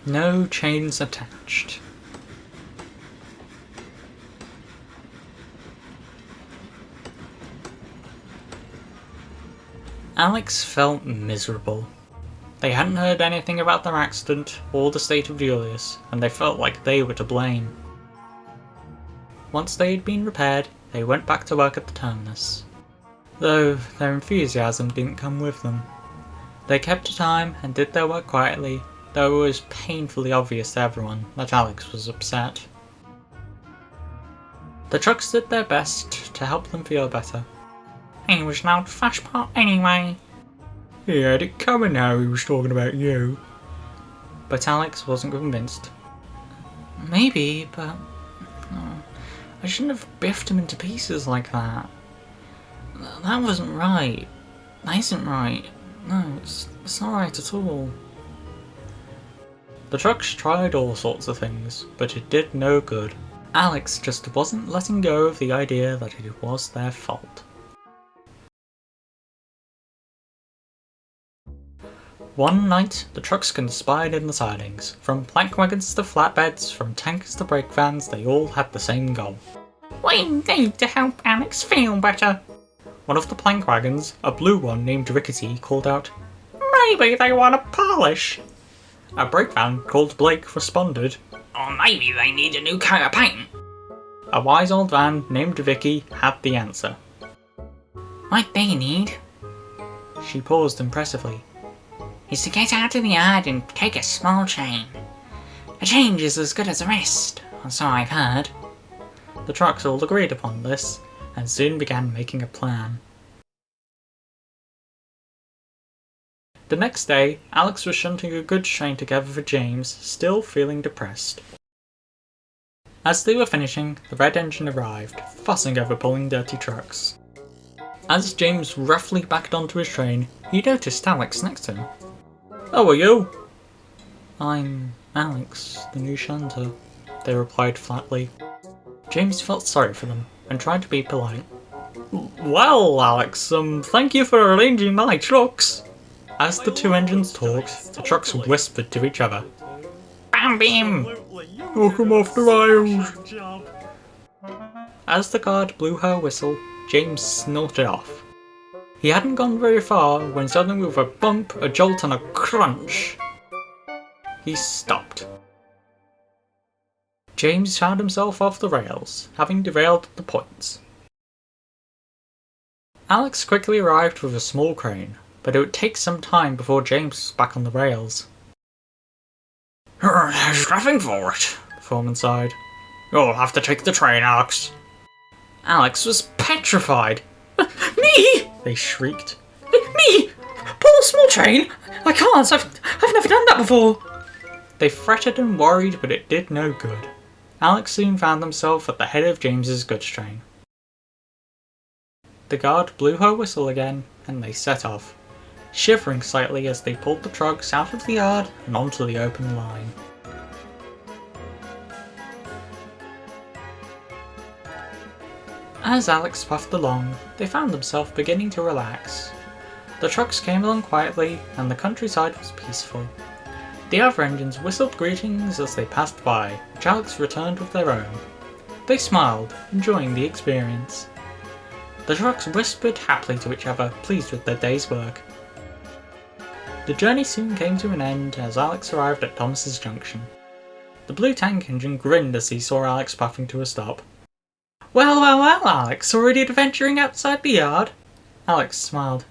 No chains attached. Alex felt miserable. They hadn't heard anything about their accident or the state of Julius, and they felt like they were to blame. Once they had been repaired, they went back to work at the terminus. Though their enthusiasm didn't come with them. They kept to time and did their work quietly, though it was painfully obvious to everyone that Alex was upset. The trucks did their best to help them feel better. He was an old flashpot anyway. He had it coming now he was talking about you. But Alex wasn't convinced. Maybe, but I shouldn't have biffed him into pieces like that. That wasn't right. That isn't right. No, it's not right at all. The trucks tried all sorts of things, but it did no good. Alex just wasn't letting go of the idea that it was their fault. One night, the trucks conspired in the sidings. From plank wagons to flatbeds, from tankers to brake vans, they all had the same goal. We need to help Alex feel better. One of the plank wagons, a blue one named Rickety, called out, Maybe they want a polish. A brake van called Blake responded, Or maybe they need a new coat of paint. A wise old van named Vicky had the answer. What they need, she paused impressively, is to get out of the yard and take a small train. A change is as good as a rest, or so I've heard. The trucks all agreed upon this, and soon began making a plan. The next day, Alex was shunting a goods train together for James, still feeling depressed. As they were finishing, the red engine arrived, fussing over pulling dirty trucks. As James roughly backed onto his train, he noticed Alex next to him. How are you? I'm Alex, the new shunter, they replied flatly. James felt sorry for them, and tried to be polite. Well, Alex, thank you for arranging my trucks. As the two engines talked, the trucks whispered to each other. Bam bim! Welcome off the rails! As the guard blew her whistle, James snorted off. He hadn't gone very far when suddenly with a bump, a jolt and a crunch, he stopped. James found himself off the rails, having derailed at the points. Alex quickly arrived with a small crane, but it would take some time before James was back on the rails. There's nothing for it, the foreman sighed. You'll have to take the train, Alex. Alex was petrified. Me! They shrieked. Me! Pull a small train? I can't, I've never done that before. They fretted and worried, but it did no good. Alex soon found himself at the head of James's goods train. The guard blew her whistle again, and they set off, shivering slightly as they pulled the trucks out of the yard and onto the open line. As Alex puffed along, they found themselves beginning to relax. The trucks came along quietly, and the countryside was peaceful. The other engines whistled greetings as they passed by, which Alex returned with their own. They smiled, enjoying the experience. The trucks whispered happily to each other, pleased with their day's work. The journey soon came to an end as Alex arrived at Thomas's junction. The blue tank engine grinned as he saw Alex puffing to a stop. Well, well, well, Alex, already adventuring outside the yard? Alex smiled.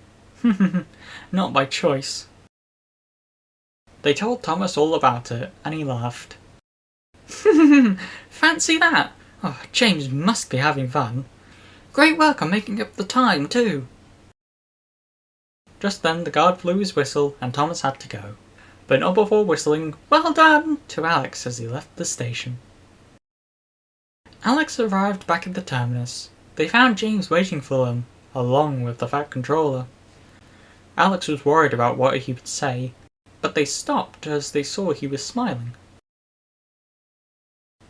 Not by choice. They told Thomas all about it, and he laughed. Fancy that! Oh, James must be having fun. Great work on making up the time, too. Just then the guard blew his whistle, and Thomas had to go, but not before whistling, "Well done!" to Alex as he left the station. Alex arrived back at the terminus. They found James waiting for them, along with the Fat Controller. Alex was worried about what he would say, but they stopped as they saw he was smiling.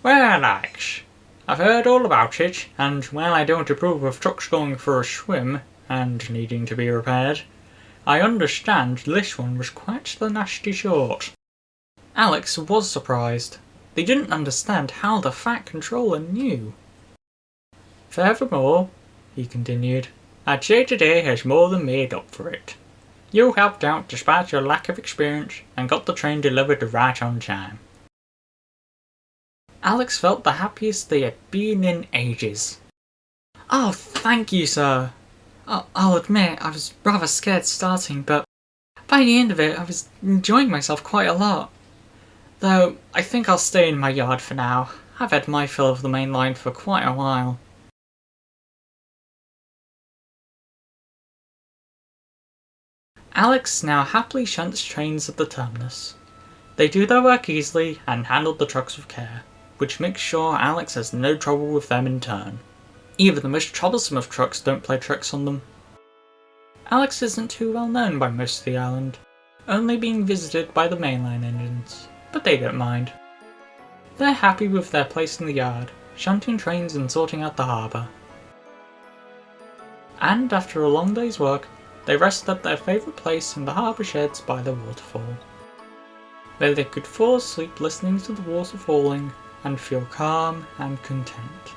Well, Alex, I've heard all about it, and while I don't approve of trucks going for a swim and needing to be repaired, I understand this one was quite the nasty sort. Alex was surprised. They didn't understand how the Fat Controller knew. Furthermore, he continued, I'd say today has more than made up for it. You helped out despite your lack of experience and got the train delivered right on time. Alex felt the happiest they had been in ages. Oh, thank you, sir. I'll admit I was rather scared starting, but by the end of it I was enjoying myself quite a lot. Though, I think I'll stay in my yard for now. I've had my fill of the main line for quite a while. Alex now happily shunts trains at the terminus. They do their work easily and handle the trucks with care, which makes sure Alex has no trouble with them in turn. Even the most troublesome of trucks don't play tricks on them. Alex isn't too well known by most of the island, only being visited by the mainline engines, but they don't mind. They're happy with their place in the yard, shunting trains and sorting out the harbour. And after a long day's work, they rest at their favourite place in the harbour sheds by the waterfall, where they could fall asleep listening to the water falling and feel calm and content.